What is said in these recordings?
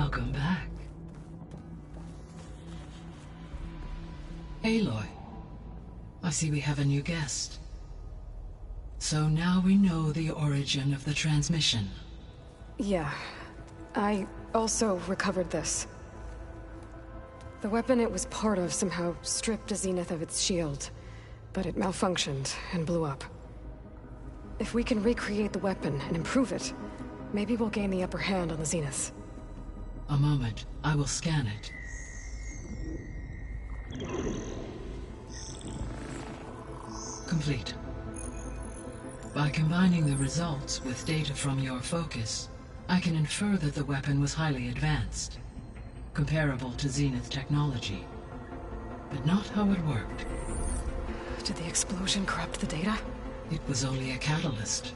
Welcome back. Aloy, I see we have a new guest. So now we know the origin of the transmission. Yeah. I also recovered this. The weapon it was part of somehow stripped Zenith of its shield, but it malfunctioned and blew up. If we can recreate the weapon and improve it, maybe we'll gain the upper hand on the Zeniths. A moment, I will scan it. Complete. By combining the results with data from your focus, I can infer that the weapon was highly advanced, comparable to Zenith technology, but not how it worked. Did the explosion corrupt the data? It was only a catalyst.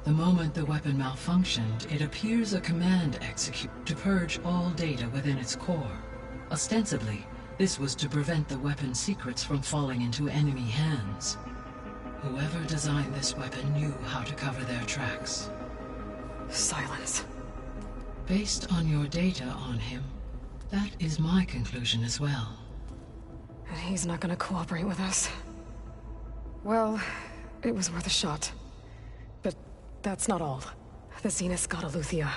The moment the weapon malfunctioned, it appears a command execute to purge all data within its core. Ostensibly, this was to prevent the weapon's secrets from falling into enemy hands. Whoever designed this weapon knew how to cover their tracks. Silence. Based on your data on him, that is my conclusion as well. And he's not gonna cooperate with us. Well, it was worth a shot. But that's not all. The Zeniths got Eleuthia,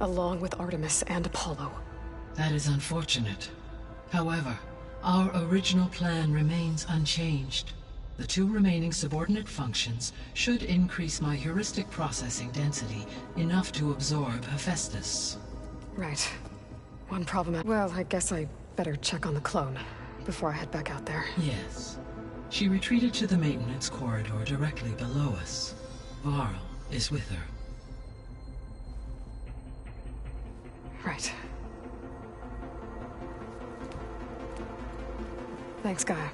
along with Artemis and Apollo. That is unfortunate. However, our original plan remains unchanged. The 2 remaining subordinate functions should increase my heuristic processing density enough to absorb Hephaestus. Right. One problem. Well, I guess I better check on the clone before I head back out there. Yes. She retreated to the maintenance corridor directly below us. Varl is with her. Right. Thanks, Gaia.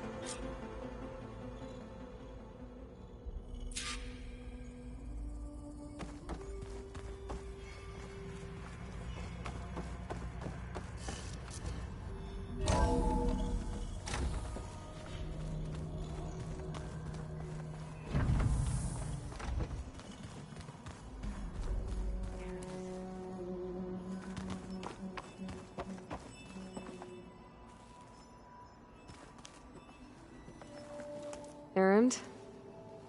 Erend?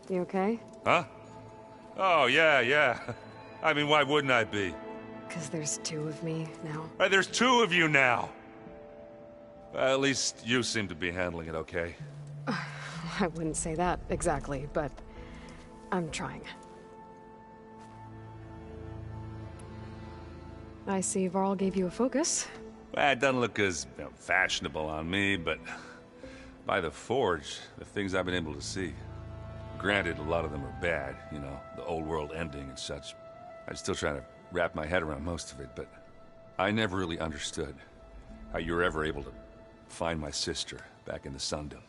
You okay? Huh? Oh, yeah. I mean, why wouldn't I be? 'Cause there's 2 of me now. There's 2 of you now! At least you seem to be handling it okay. I wouldn't say that exactly, but I'm trying. I see Varl gave you a focus. Well, it doesn't look as fashionable on me, but by the Forge, the things I've been able to see. Granted, a lot of them are bad, you know, the old world ending and such. I'm still trying to wrap my head around most of it, but I never really understood how you were ever able to find my sister back in the Sundom.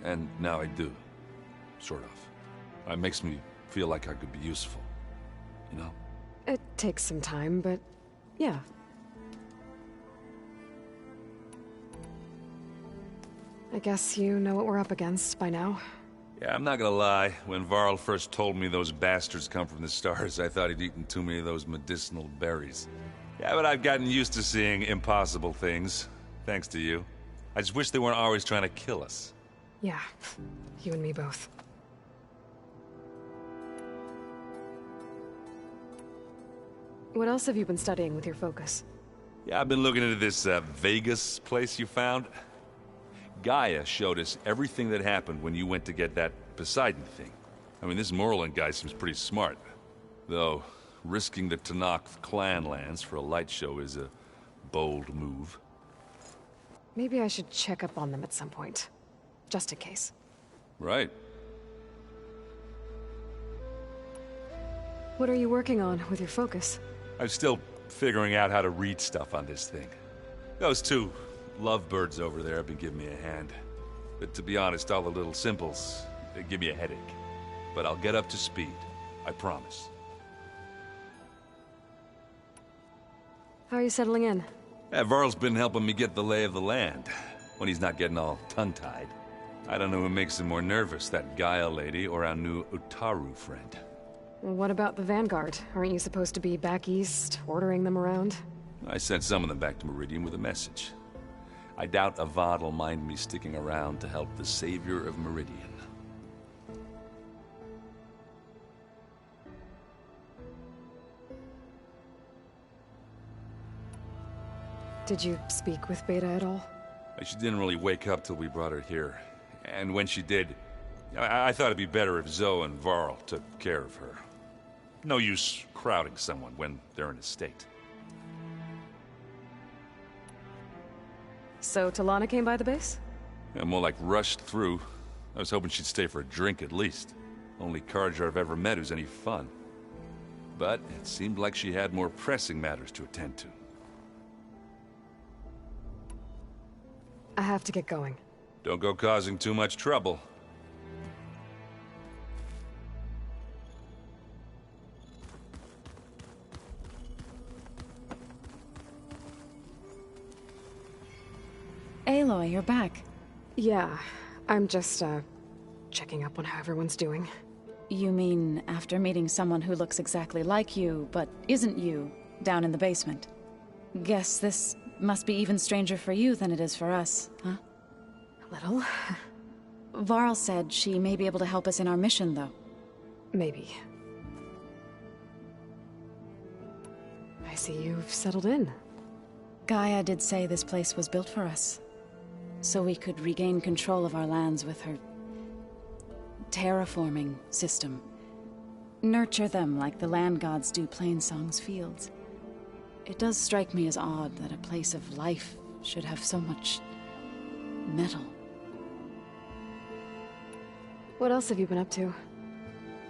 And now I do, sort of. It makes me feel like I could be useful, you know? It takes some time, but yeah. I guess you know what we're up against by now. Yeah, I'm not gonna lie. When Varl first told me those bastards come from the stars, I thought he'd eaten too many of those medicinal berries. Yeah, but I've gotten used to seeing impossible things, thanks to you. I just wish they weren't always trying to kill us. Yeah, you and me both. What else have you been studying with your focus? Yeah, I've been looking into this Vegas place you found. Gaia showed us everything that happened when you went to get that Poseidon thing. I mean, this Morlund guy seems pretty smart. Though, risking the Tenakth clan lands for a light show is a bold move. Maybe I should check up on them at some point. Just in case. Right. What are you working on with your focus? I'm still figuring out how to read stuff on this thing. Those 2 lovebirds over there have been giving me a hand. But to be honest, all the little symbols, they give me a headache. But I'll get up to speed. I promise. How are you settling in? Yeah, Varl's been helping me get the lay of the land, when he's not getting all tongue-tied. I don't know who makes him more nervous, that Gaia lady or our new Utaru friend. What about the Vanguard? Aren't you supposed to be back east, ordering them around? I sent some of them back to Meridian with a message. I doubt Avad will mind me sticking around to help the savior of Meridian. Did you speak with Beta at all? She didn't really wake up till we brought her here. And when she did, I thought it'd be better if Zoe and Varl took care of her. No use crowding someone when they're in a state. So Talana came by the base? Yeah, more like rushed through. I was hoping she'd stay for a drink at least. Only Carja I've ever met who's any fun. But it seemed like she had more pressing matters to attend to. I have to get going. Don't go causing too much trouble. Aloy, you're back. Yeah, I'm just, checking up on how everyone's doing. You mean after meeting someone who looks exactly like you, but isn't you, down in the basement? Guess this must be even stranger for you than it is for us, huh? A little. Varl said she may be able to help us in our mission, though. Maybe. I see you've settled in. Gaia did say this place was built for us, so we could regain control of our lands with her terraforming system. Nurture them like the land gods do Plainsong's fields. It does strike me as odd that a place of life should have so much metal. What else have you been up to?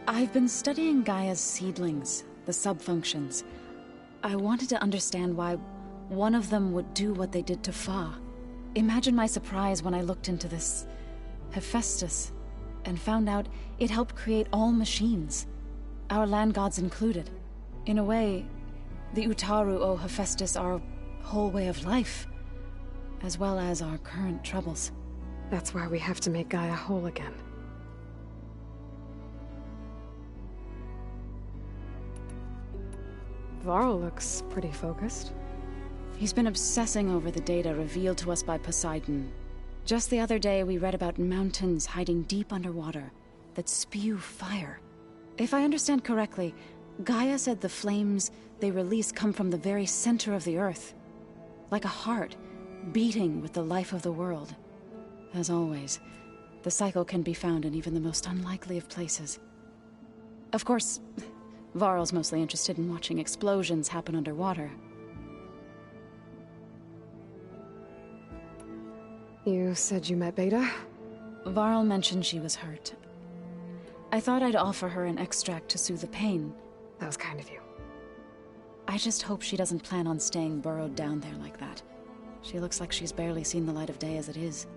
I've been studying Gaia's seedlings, the subfunctions. I wanted to understand why one of them would do what they did to Fa. Imagine my surprise when I looked into this Hephaestus and found out it helped create all machines, our land gods included. In a way, the Utaru owe Hephaestus our whole way of life, as well as our current troubles. That's why we have to make Gaia whole again. Varl looks pretty focused. He's been obsessing over the data revealed to us by Poseidon. Just the other day, we read about mountains hiding deep underwater that spew fire. If I understand correctly, Gaia said the flames they release come from the very center of the Earth. Like a heart, beating with the life of the world. As always, the cycle can be found in even the most unlikely of places. Of course, Varl's mostly interested in watching explosions happen underwater. You said you met Beta? Varl mentioned she was hurt. I thought I'd offer her an extract to soothe the pain. That was kind of you. I just hope she doesn't plan on staying burrowed down there like that. She looks like she's barely seen the light of day as it is.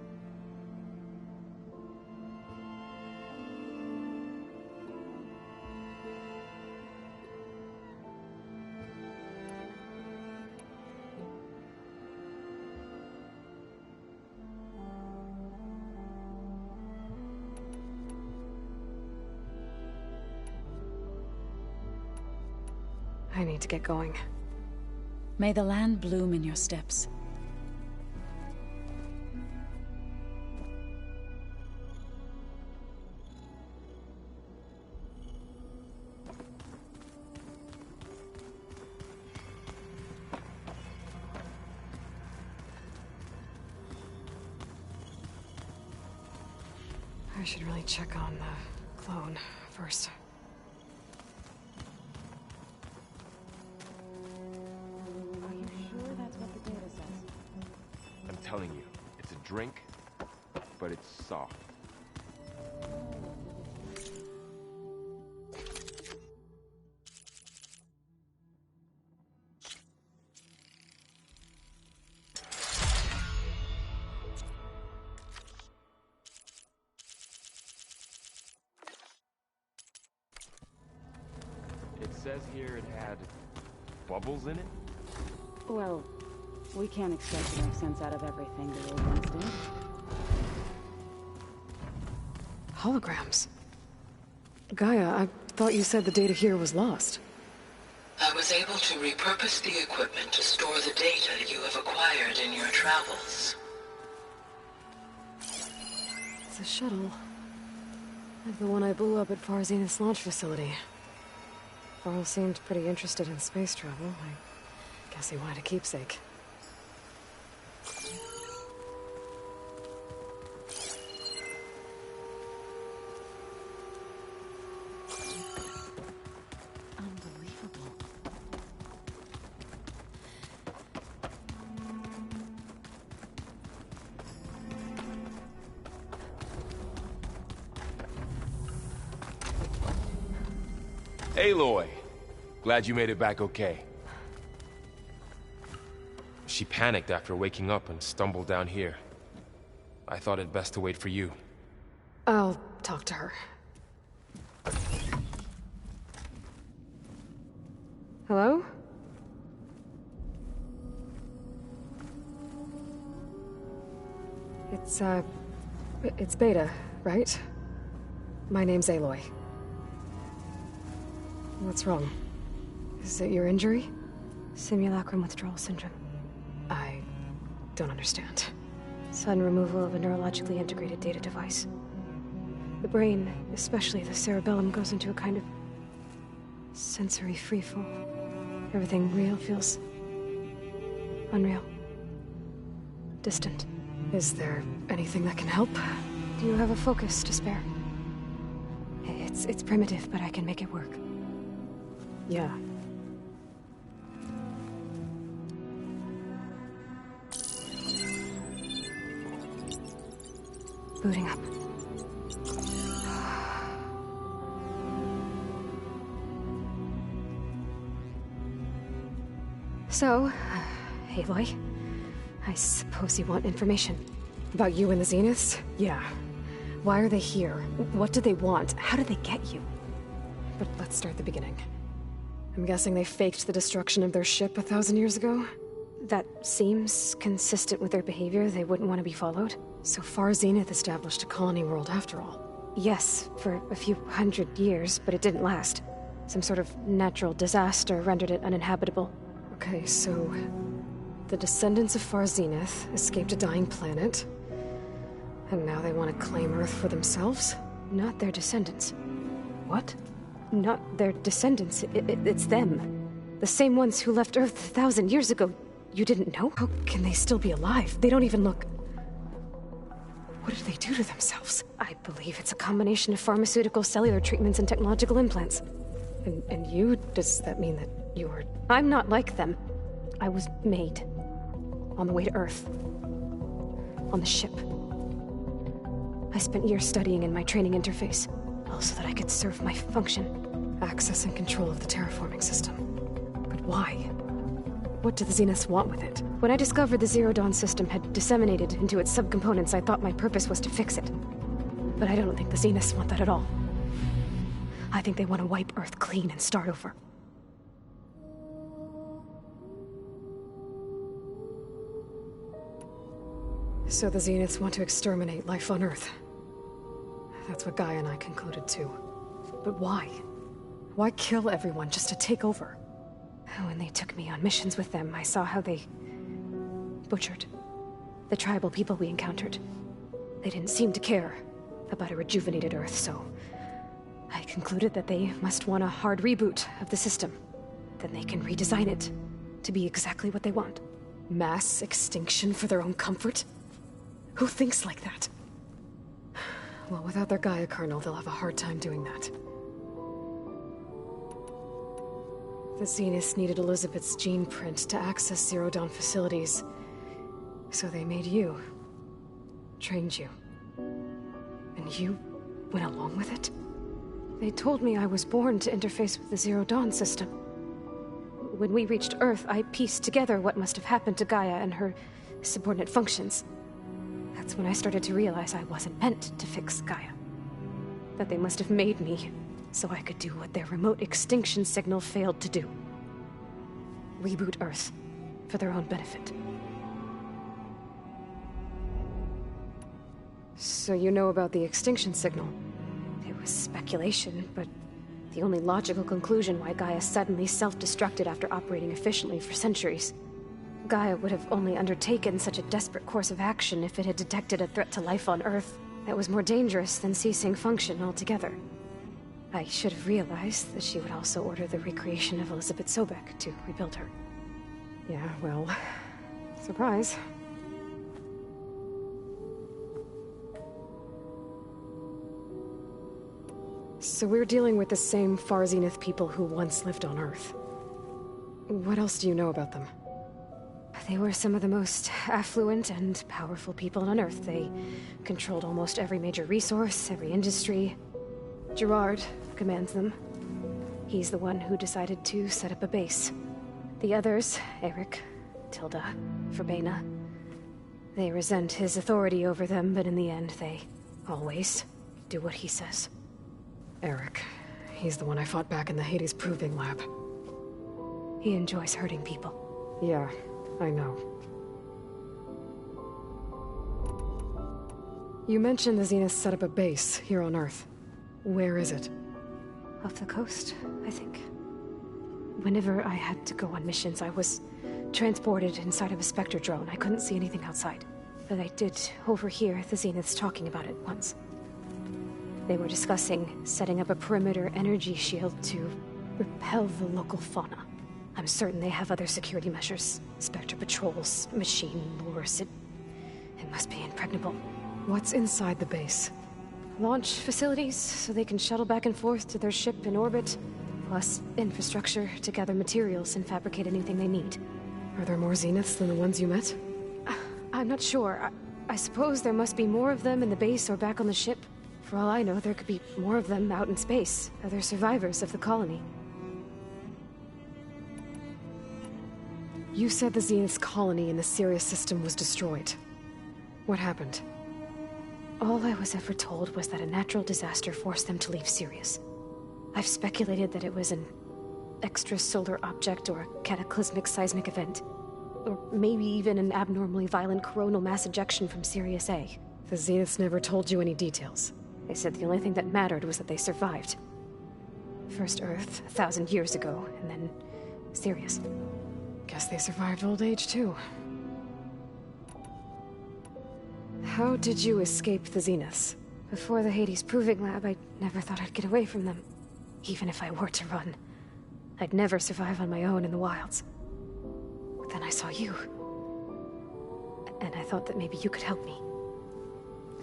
I need to get going. May the land bloom in your steps. I should really check on the clone first. I'm telling you, it's a drink, but it's soft. It says here it had bubbles in it? Well, we can't expect to make sense out of everything the old ones did. Holograms. Gaia, I thought you said the data here was lost. I was able to repurpose the equipment to store the data you have acquired in your travels. It's a shuttle. Like the one I blew up at Far Zenith's launch facility. Varl seemed pretty interested in space travel. I guess he wanted a keepsake. Unbelievable. Aloy! Glad you made it back okay. She panicked after waking up and stumbled down here. I thought it best to wait for you. I'll talk to her. Hello? It's Beta, right? My name's Aloy. What's wrong? Is it your injury? Simulacrum withdrawal syndrome. I don't understand. Sudden removal of a neurologically integrated data device. The brain, especially the cerebellum, goes into a kind of sensory freefall. Everything real feels unreal. Distant. Is there anything that can help? Do you have a focus to spare? It's primitive, but I can make it work. Yeah. Booting up. So, Aloy, I suppose you want information. About you and the Zeniths? Yeah. Why are they here? What do they want? How did they get you? But let's start at the beginning. I'm guessing they faked the destruction of their ship 1,000 years ago? That seems consistent with their behavior. They wouldn't want to be followed. So Far Zenith established a colony world after all. Yes, for a few hundred years, but it didn't last. Some sort of natural disaster rendered it uninhabitable. Okay, so the descendants of Far Zenith escaped a dying planet, and now they want to claim Earth for themselves? Not their descendants. What? Not their descendants. It's them. The same ones who left Earth 1,000 years ago. You didn't know? How can they still be alive? They don't even look... What did they do to themselves? I believe it's a combination of pharmaceutical, cellular treatments, and technological implants. And you? Does that mean that you are... I'm not like them. I was made. On the way to Earth. On the ship. I spent years studying in my training interface, all so that I could serve my function. Access and control of the terraforming system. But why? What do the Zeniths want with it? When I discovered the Zero Dawn system had disseminated into its subcomponents, I thought my purpose was to fix it. But I don't think the Zeniths want that at all. I think they want to wipe Earth clean and start over. So the Zeniths want to exterminate life on Earth. That's what Gaia and I concluded too. But why? Why kill everyone just to take over? When they took me on missions with them, I saw how they butchered the tribal people we encountered. They didn't seem to care about a rejuvenated Earth, so I concluded that they must want a hard reboot of the system. Then they can redesign it to be exactly what they want. Mass extinction for their own comfort? Who thinks like that? Well, without their Gaia kernel, they'll have a hard time doing that. The Zeniths needed Elizabeth's gene print to access Zero Dawn facilities. So they made you. Trained you. And you went along with it? They told me I was born to interface with the Zero Dawn system. When we reached Earth, I pieced together what must have happened to Gaia and her subordinate functions. That's when I started to realize I wasn't meant to fix Gaia. That they must have made me so I could do what their remote extinction signal failed to do. Reboot Earth for their own benefit. So you know about the extinction signal? It was speculation, but The only logical conclusion why Gaia suddenly self-destructed after operating efficiently for centuries. Gaia would have only undertaken such a desperate course of action if it had detected a threat to life on Earth that was more dangerous than ceasing function altogether. I should have realized that she would also order the recreation of Elizabeth Sobek to rebuild her. Yeah, well, surprise. So we're dealing with the same Far Zenith people who once lived on Earth. What else do you know about them? They were some of the most affluent and powerful people on Earth. They controlled almost every major resource, every industry. Gerard commands them. He's the one who decided to set up a base. The others, Eric, Tilda, Verbena, they resent his authority over them, but in the end, they always do what he says. Eric. He's the one I fought back in the Hades Proving Lab. He enjoys hurting people. Yeah, I know. You mentioned the Zenith set up a base here on Earth. Where is it? Off the coast, I think. Whenever I had to go on missions, I was transported inside of a Spectre drone. I couldn't see anything outside. But I did overhear the Zeniths talking about it once. They were discussing setting up a perimeter energy shield to repel the local fauna. I'm certain they have other security measures. Spectre patrols, machine lures. It must be impregnable. What's inside the base? Launch facilities, so they can shuttle back and forth to their ship in orbit. Plus infrastructure to gather materials and fabricate anything they need. Are there more Zeniths than the ones you met? I'm not sure. I suppose there must be more of them in the base or back on the ship. For all I know, there could be more of them out in space. Other survivors of the colony. You said the Zenith's colony in the Sirius system was destroyed. What happened? All I was ever told was that a natural disaster forced them to leave Sirius. I've speculated that it was an extrasolar object or a cataclysmic seismic event. Or maybe even an abnormally violent coronal mass ejection from Sirius A. The Zeniths never told you any details. They said the only thing that mattered was that they survived. First Earth, 1,000 years ago, and then Sirius. Guess they survived old age, too. How did you escape the Zeniths? Before the Hades Proving Lab, I never thought I'd get away from them. Even if I were to run. I'd never survive on my own in the wilds. But then I saw you. And I thought that maybe you could help me.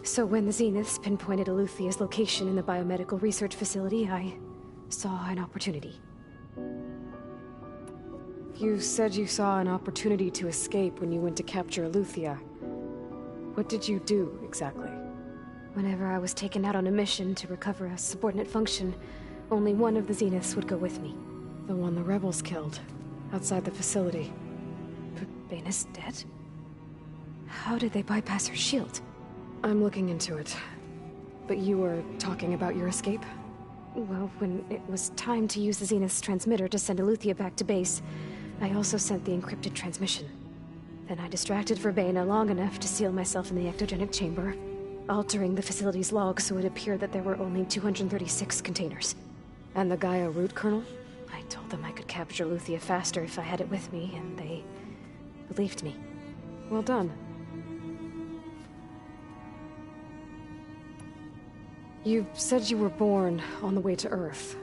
So when the Zeniths pinpointed Eluthia's location in the biomedical research facility, I saw an opportunity. You said you saw an opportunity to escape when you went to capture Eluthia. What did you do, exactly? Whenever I was taken out on a mission to recover a subordinate function, only one of the Zeniths would go with me. The one the rebels killed, outside the facility. Baina's dead? How did they bypass her shield? I'm looking into it. But you were talking about your escape? Well, when it was time to use the Zenith's transmitter to send Eluthia back to base, I also sent the encrypted transmission. Then I distracted Verbena long enough to seal myself in the ectogenic chamber, altering the facility's log so it appeared that there were only 236 containers. And the Gaia root kernel? I told them I could capture Eluthia faster if I had it with me, and they believed me. Well done. You said you were born on the way to Earth.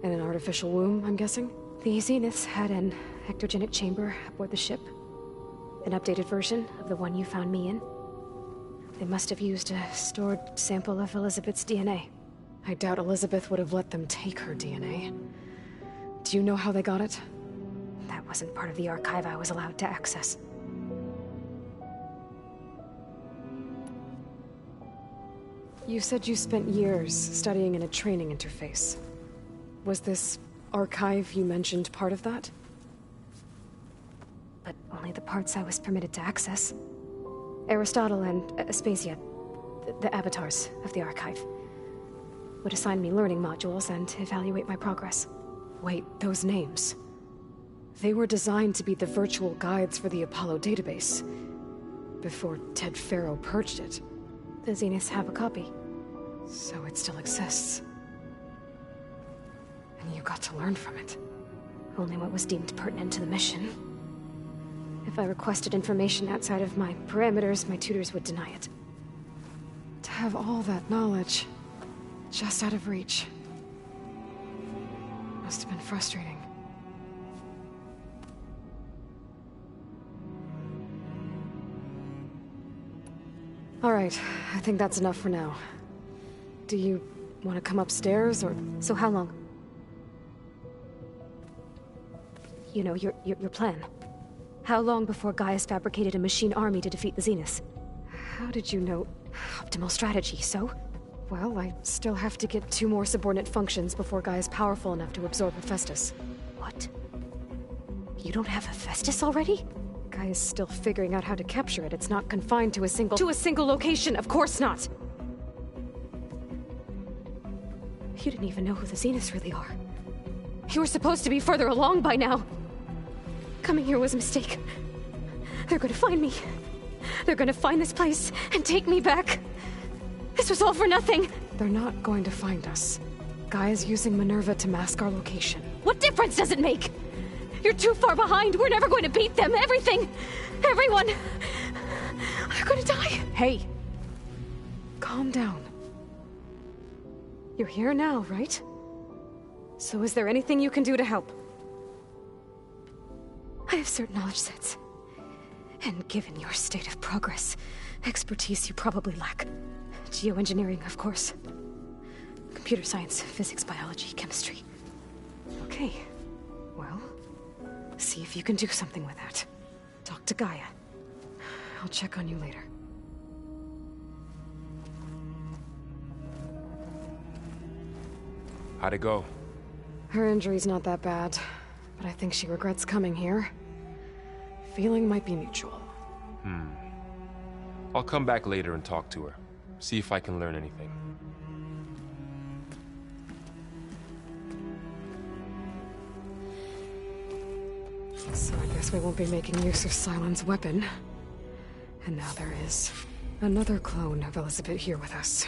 In an artificial womb, I'm guessing? The Zeniths had an ectogenic chamber aboard the ship. An updated version of the one you found me in. They must have used a stored sample of Elizabeth's DNA. I doubt Elizabeth would have let them take her DNA. Do you know how they got it? That wasn't part of the archive I was allowed to access. You said you spent years studying in a training interface. Was this archive you mentioned part of that? But only the parts I was permitted to access. Aristotle and Aspasia, the avatars of the archive, would assign me learning modules and evaluate my progress. Wait, those names. They were designed to be the virtual guides for the Apollo database, before Ted Faro purged it. The Zeniths have a copy. So it still exists. and you got to learn from it. Only what was deemed pertinent to the mission. If I requested information outside of my parameters, my tutors would deny it. To have all that knowledge, just out of reach. Must have been frustrating. All right, I think that's enough for now. Do you want to come upstairs, or... So how long? You know, your plan. How long before Gaius fabricated a machine army to defeat the Zeniths? How did you know? Optimal strategy, so? Well, I still have to get 2 more subordinate functions before Gaia's powerful enough to absorb Hephaestus. What? You don't have Hephaestus already? Gaia's still figuring out how to capture it. It's not confined to a single location, of course not! You didn't even know who the Zeniths really are. You were supposed to be further along by now! Coming here was a mistake. They're gonna find me. They're gonna find this place and take me back. This was all for nothing! They're not going to find us. Gaia's using Minerva to mask our location. What difference does it make? You're too far behind. We're never going to beat them. Everything. Everyone. They're gonna die. Hey. Calm down. You're here now, right? So is there anything you can do to help? I have certain knowledge sets. And given your state of progress, expertise you probably lack. Geoengineering, of course. Computer science, physics, biology, chemistry. Okay. Well, see if you can do something with that. Talk to Gaia. I'll check on you later. How'd it go? Her injury's not that bad, but I think she regrets coming here. Feeling might be mutual. I'll come back later and talk to her. See if I can learn anything. So I guess we won't be making use of Sylens' weapon. And now there is another clone of Elizabeth here with us.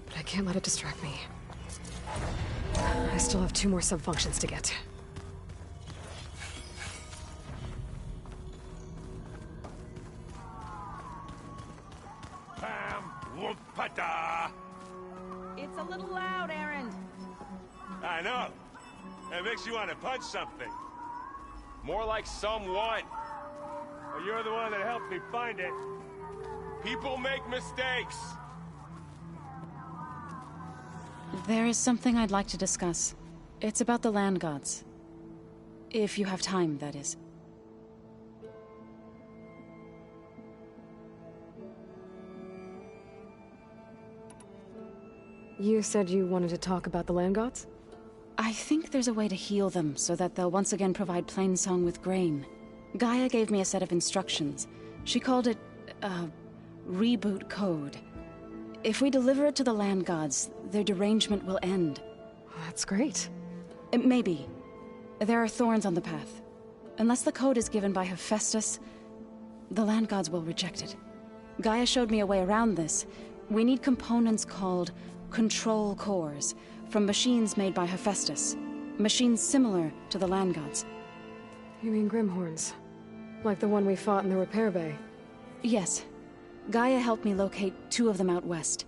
But I can't let it distract me. I still have 2 more sub-functions to get. It's a little loud, Erend. I know. It makes you want to punch something. More like someone. Well, you're the one that helped me find it. People make mistakes. There is something I'd like to discuss. It's about the land gods. If you have time, that is. You said you wanted to talk about the land gods? I think there's a way to heal them so that they'll once again provide Plainsong with grain. Gaia gave me a set of instructions. She called it a reboot code. If we deliver it to the land gods, their derangement will end. That's great. Maybe. There are thorns on the path. Unless the code is given by Hephaestus, the land gods will reject it. Gaia showed me a way around this. We need components called control cores from machines made by Hephaestus. Machines similar to the land gods. You mean Grimhorns? Like the one we fought in the repair bay? Yes. Gaia helped me locate 2 of them out west.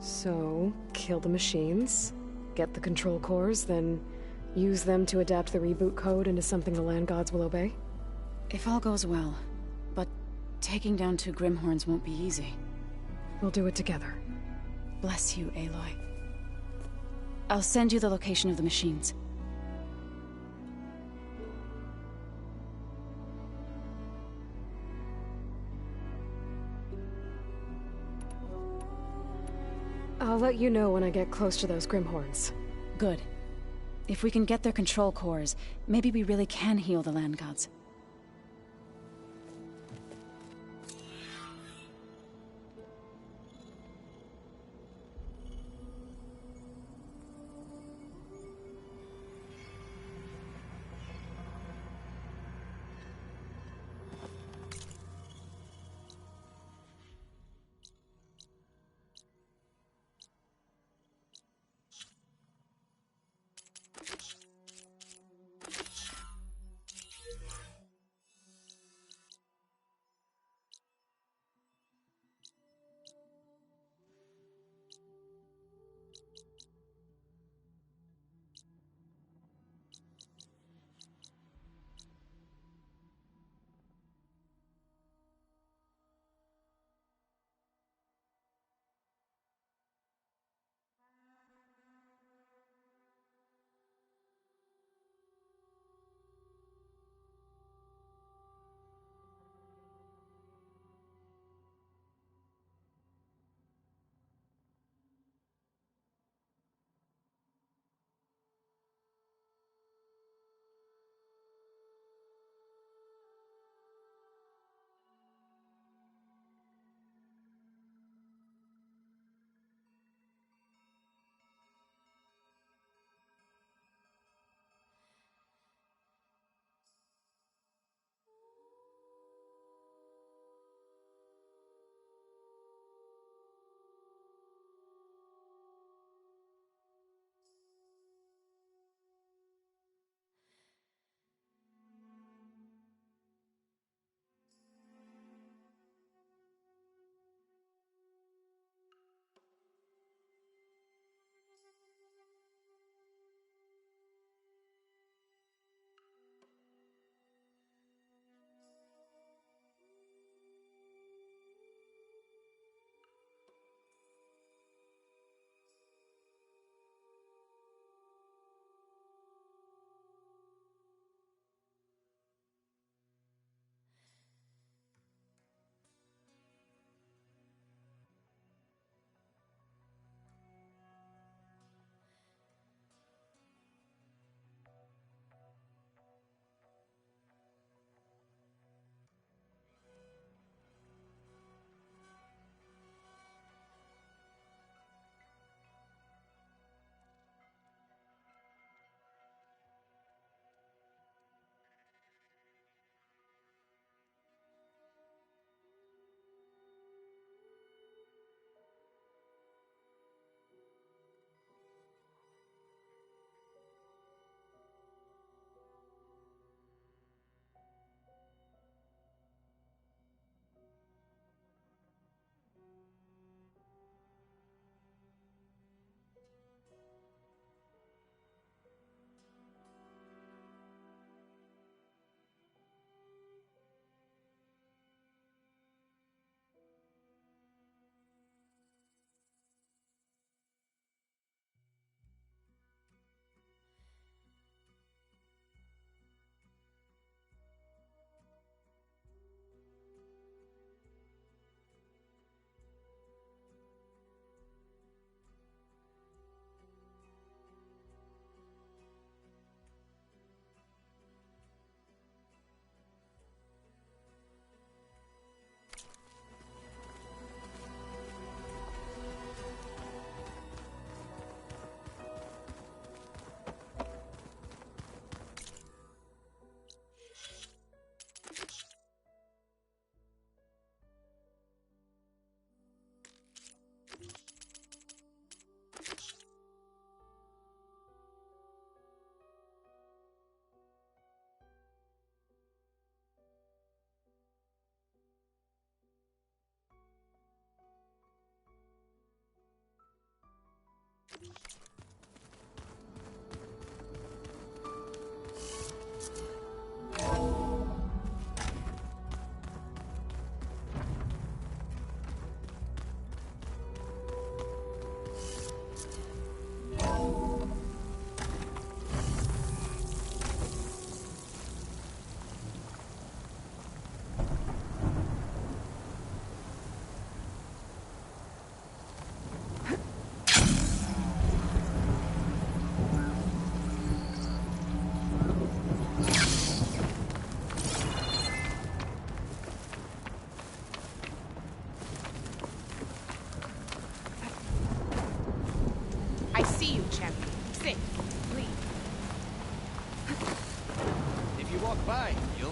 So, kill the machines, get the control cores, then use them to adapt the reboot code into something the land gods will obey? If all goes well. But taking down 2 Grimhorns won't be easy. We'll do it together. Bless you, Aloy. I'll send you the location of the machines. I'll let you know when I get close to those Grimhorns. Good. If we can get their control cores, maybe we really can heal the land gods.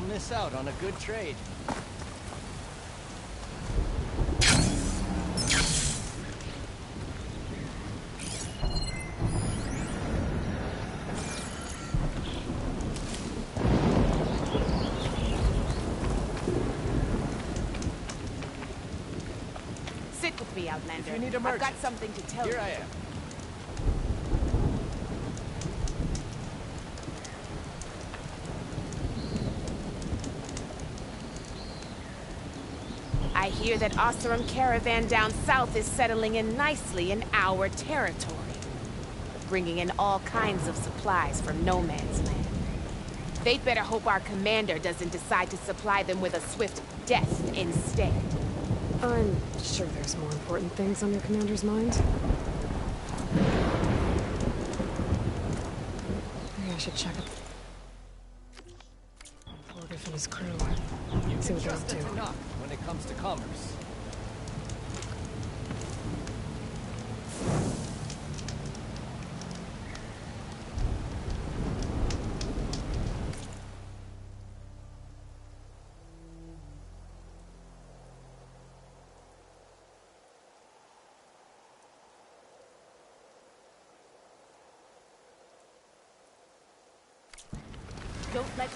miss out on a good trade. Sit with me, Outlander. If you need a I've merchant, got something to tell you. here I am. I hear that Oseram caravan down south is settling in nicely in our territory, bringing in all kinds of supplies from no man's land. They'd better hope our commander doesn't decide to supply them with a swift death instead. I'm sure there's more important things on your commander's mind. Maybe I should check up on Forgiff and his crew. You See can what trust they'll the do. Tanakh when it comes to commerce. Don't let